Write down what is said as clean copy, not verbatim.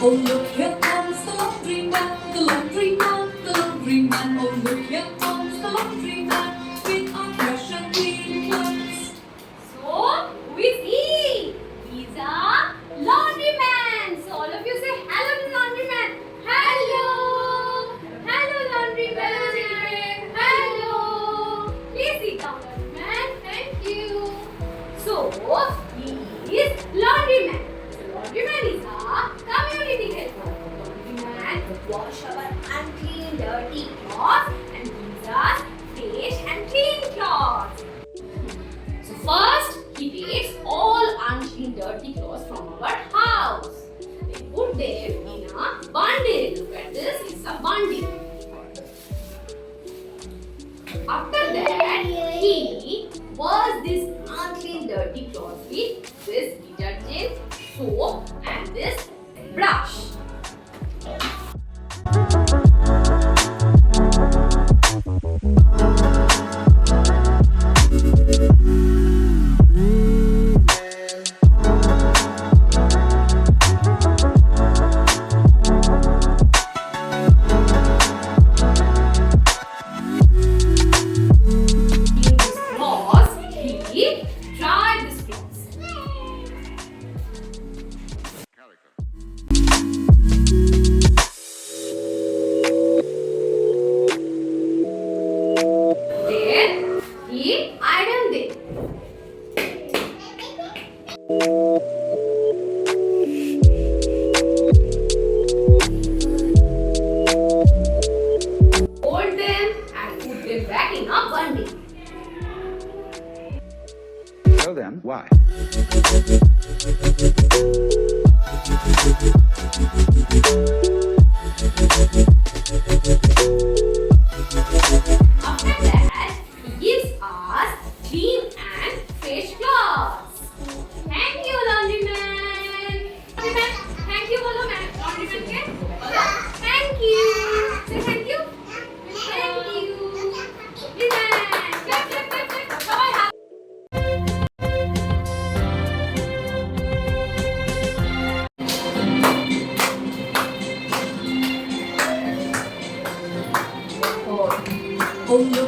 Oh look, here comes the laundry man, the laundry man, the laundry man. Oh look, here comes the laundry man with our fresh and clean clothes. So, who is he? He's a laundryman. So, all of you say hello to laundryman. Hello. Hello, laundryman. Hello, children. Hello. Please sit down, laundryman. Thank you. So, he is laundryman. So, laundryman is a community helper. Laundryman wash our unclean, dirty clothes and gives us fresh and clean clothes. So first, he takes all unclean, dirty clothes from our house. They put them in a bundle. Look at this, it's a bundle. After that, he washes this unclean, dirty clothes with this detergent, soap, and this brush. Tell them why. After that, he gives us clean and fresh clothes. Thank you, laundryman. Laundryman, thank you, bolo, man. Laundryman ke? Bolo. Thank you. Say thank you. Thank you. Laundryman. Clap, clap, clap, clap. Bye-bye. Oh look,